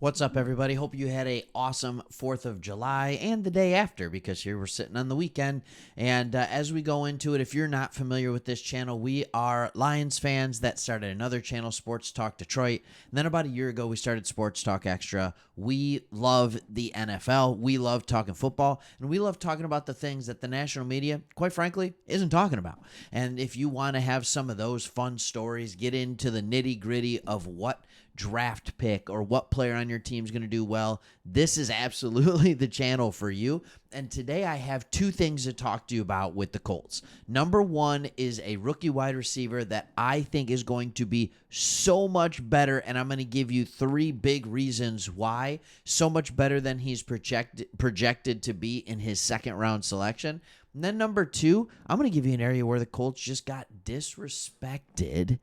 What's up, everybody? Hope you had a awesome 4th of July and the day after, because here we're sitting on the weekend. And as we go into it, if you're not familiar with this channel, we are Lions fans that started another channel, Sports Talk Detroit. And then about a year ago, we started Sports Talk Extra. We love the NFL. We love talking football. And we love talking about the things that the national media, quite frankly, isn't talking about. And if you want to have some of those fun stories, get into the nitty-gritty of what draft pick or what player on your team is going to do well, this is absolutely the channel for you. And today I have two things to talk to you about with the Colts. Number one is a rookie wide receiver that I think is going to be so much better, and I'm going to give you three big reasons why. So much better than he's projected to be in his second round selection. And then number two, I'm going to give you an area where the Colts just got disrespected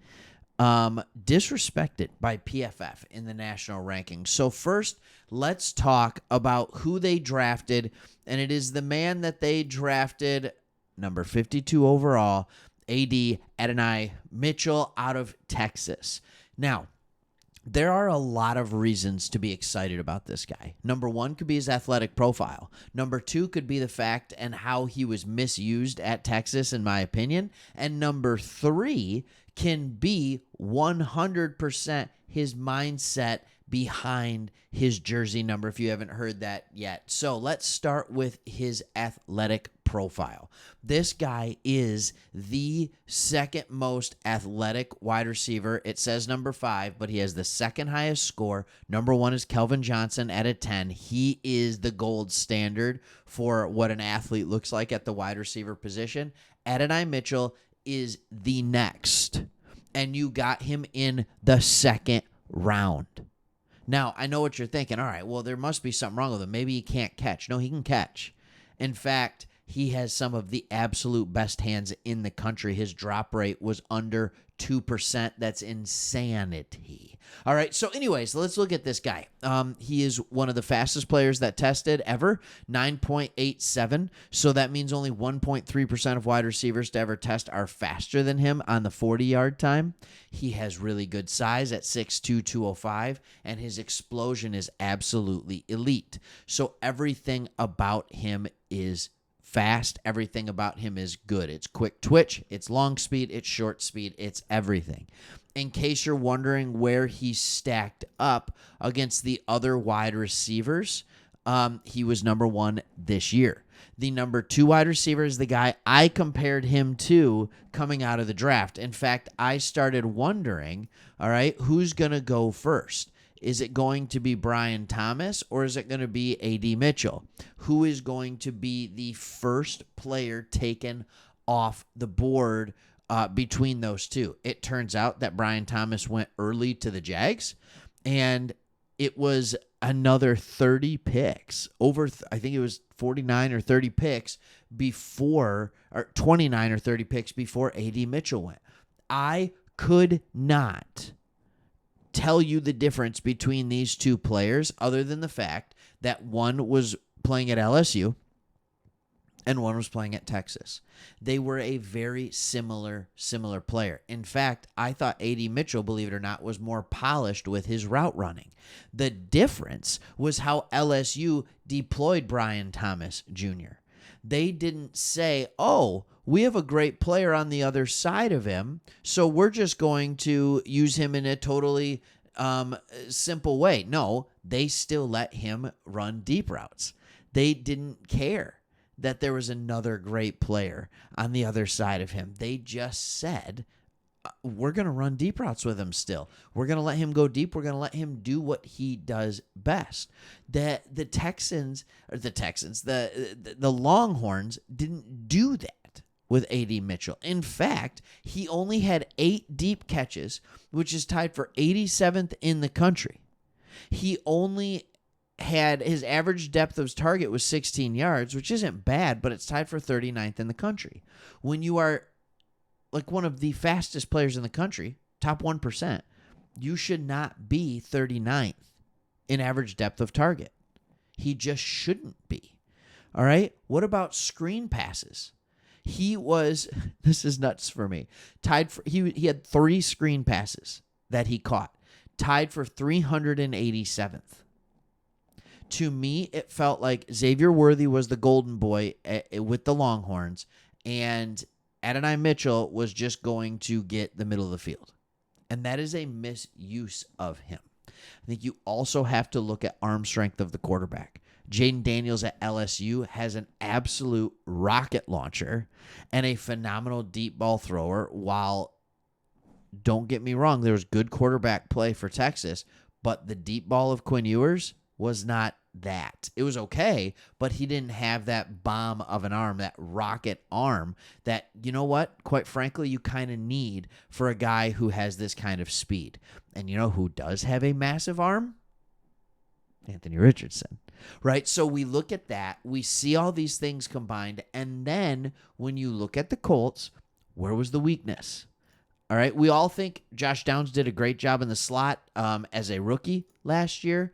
by PFF in the national rankings. So first, let's talk about who they drafted, and it is the man that they drafted, number 52 overall, Adonai Mitchell out of Texas. Now, there are a lot of reasons to be excited about this guy. Number one could be his athletic profile. Number two could be the fact and how he was misused at Texas, in my opinion. And number three can be 100% his mindset behind his jersey number, if you haven't heard that yet. So let's start with his athletic profile. This guy is the second most athletic wide receiver. It says number 5, but he has the second highest score. Number 1 is Kelvin Johnson at a 10. He is the gold standard for what an athlete looks like at the wide receiver position. Adonai Mitchell is the next, and you got him in the second round. Now, I know what you're thinking. All right, well, there must be something wrong with him. Maybe he can't catch. No, he can catch. In fact, he has some of the absolute best hands in the country. His drop rate was under 2%. That's insanity. All right, so anyways, let's look at this guy. He is one of the fastest players that tested ever, 9.87. So that means only 1.3% of wide receivers to ever test are faster than him on the 40-yard time. He has really good size at 6'2", 205, and his explosion is absolutely elite. So everything about him is fast. Everything about him is good. It's quick twitch, it's long speed, it's short speed, it's everything. In case you're wondering where he stacked up against the other wide receivers, he was number 1 this year. The number 2 wide receiver is the guy I compared him to coming out of the draft. In fact, I started wondering, all right, who's going to go first? Is it going to be Brian Thomas or is it going to be A.D. Mitchell? Who is going to be the first player taken off the board between those two? It turns out that Brian Thomas went early to the Jags, and it was another 30 picks, I think it was 49 or 30 picks before, or 29 or 30 picks before A.D. Mitchell went. I could not tell you the difference between these two players other than the fact that one was playing at LSU and one was playing at Texas. They were a very similar player. In fact, I thought A.D. Mitchell, believe it or not, was more polished with his route running. The difference was how LSU deployed Brian Thomas Jr. They didn't say, oh, we have a great player on the other side of him, so we're just going to use him in a totally simple way. No, they still let him run deep routes. They didn't care that there was another great player on the other side of him. They just said, we're going to run deep routes with him still. We're going to let him go deep. We're going to let him do what he does best. The Longhorns didn't do that with A.D. Mitchell. In fact, he only had 8 deep catches, which is tied for 87th in the country. He only had his average depth of target was 16 yards, which isn't bad, but it's tied for 39th in the country. When you are like one of the fastest players in the country, top 1%, you should not be 39th in average depth of target. He just shouldn't be. All right? What about screen passes? He was, this is nuts for me, he had 3 screen passes that he caught, tied for 387th. To me, it felt like Xavier Worthy was the golden boy with the Longhorns, and Adonai Mitchell was just going to get the middle of the field. And that is a misuse of him. I think you also have to look at arm strength of the quarterback. Jaden Daniels at LSU has an absolute rocket launcher and a phenomenal deep ball thrower. While, don't get me wrong, there was good quarterback play for Texas, but the deep ball of Quinn Ewers was not that. It was okay, but he didn't have that bomb of an arm, that rocket arm that, you know what, quite frankly, you kind of need for a guy who has this kind of speed. And you know who does have a massive arm? Anthony Richardson, right? So we look at that, we see all these things combined, and then when you look at the Colts, where was the weakness? All right, we all think Josh Downs did a great job in the slot as a rookie last year.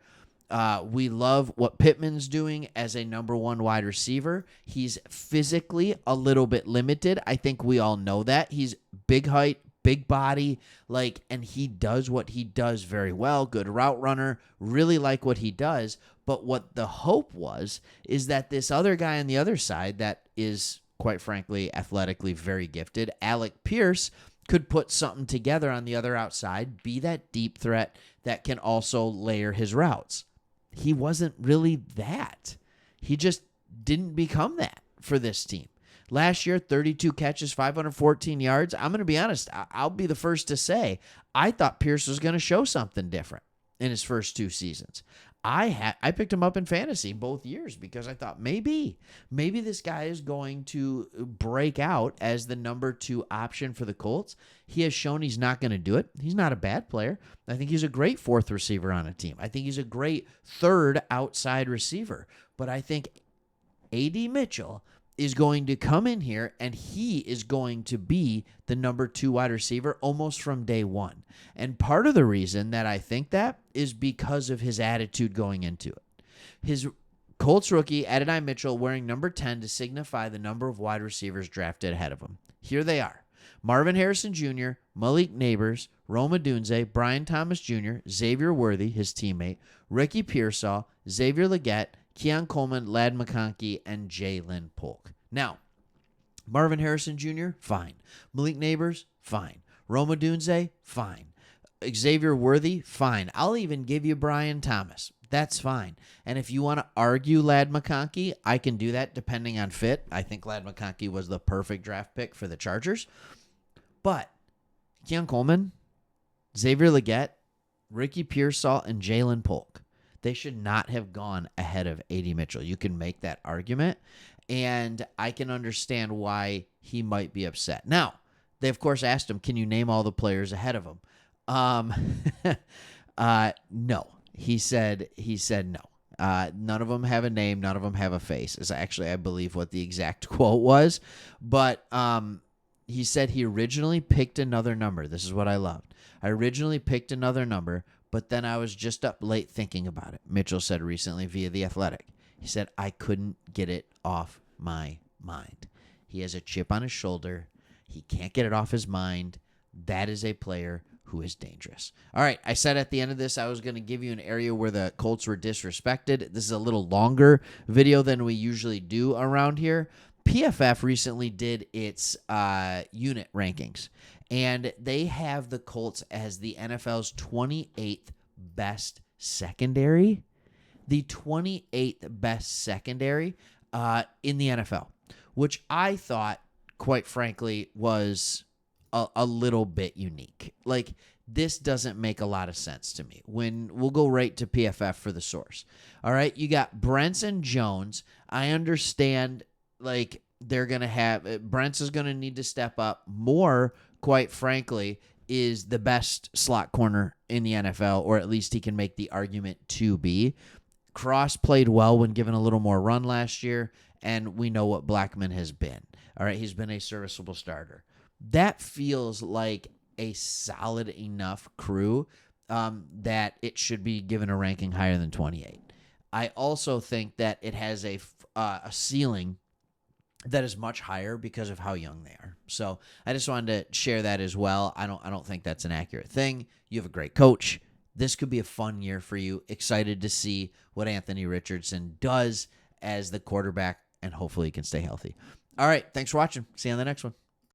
We love what Pittman's doing as a number one wide receiver. He's physically a little bit limited. I think we all know that. He's big height, big body, and he does what he does very well. Good route runner, really like what he does. But what the hope was is that this other guy on the other side that is, quite frankly, athletically very gifted, Alec Pierce, could put something together on the other outside, be that deep threat that can also layer his routes. He wasn't really that. He just didn't become that for this team. Last year, 32 catches, 514 yards. I'm going to be honest. I'll be the first to say I thought Pierce was going to show something different in his first 2 seasons. I picked him up in fantasy both years because I thought maybe this guy is going to break out as the number 2 option for the Colts. He has shown he's not going to do it. He's not a bad player. I think he's a great 4th receiver on a team. I think he's a great 3rd outside receiver. But I think A.D. Mitchell is going to come in here and he is going to be the number 2 wide receiver almost from day one. And part of the reason that I think that is because of his attitude going into it. His Colts rookie, Adonai Mitchell, wearing number 10 to signify the number of wide receivers drafted ahead of him. Here they are. Marvin Harrison Jr., Malik Neighbors, Rome Odunze, Brian Thomas Jr., Xavier Worthy, his teammate, Ricky Pearsall, Xavier Legette, Keon Coleman, Ladd McConkey, and Jalen Polk. Now, Marvin Harrison Jr., fine. Malik Neighbors, fine. Rome Odunze, fine. Xavier Worthy, fine. I'll even give you Brian Thomas. That's fine. And if you want to argue Ladd McConkey, I can do that depending on fit. I think Ladd McConkey was the perfect draft pick for the Chargers. But Keon Coleman, Xavier Legette, Ricky Pearsall, and Jalen Polk, they should not have gone ahead of A.D. Mitchell. You can make that argument, and I can understand why he might be upset. Now, they, of course, asked him, can you name all the players ahead of him? No. He said no. None of them have a name. None of them have a face, is actually, I believe, what the exact quote was. But he said he originally picked another number. This is what I loved. I originally picked another number, but then I was just up late thinking about it. Mitchell said recently via The Athletic. He said, I couldn't get it off my mind. He has a chip on his shoulder. He can't get it off his mind. That is a player who is dangerous. All right, I said at the end of this I was going to give you an area where the Colts were disrespected. This is a little longer video than we usually do around here. PFF recently did its unit rankings, and they have the Colts as the NFL's 28th best secondary. The 28th best secondary in the NFL, which I thought, quite frankly, was a little bit unique. Like, this doesn't make a lot of sense to me. We'll go right to PFF for the source. All right, you got Brents and Jones. I understand, like, they're going to have Brents is going to need to step up more, quite frankly, is the best slot corner in the NFL, or at least he can make the argument to be. Cross played well when given a little more run last year, and we know what Blackman has been. All right, he's been a serviceable starter. That feels like a solid enough crew that it should be given a ranking higher than 28. I also think that it has a ceiling that is much higher because of how young they are. So I just wanted to share that as well. I don't think that's an accurate thing. You have a great coach. this could be a fun year for you. Excited to see what Anthony Richardson does as the quarterback, and hopefully he can stay healthy. All right, thanks for watching. See you on the next one.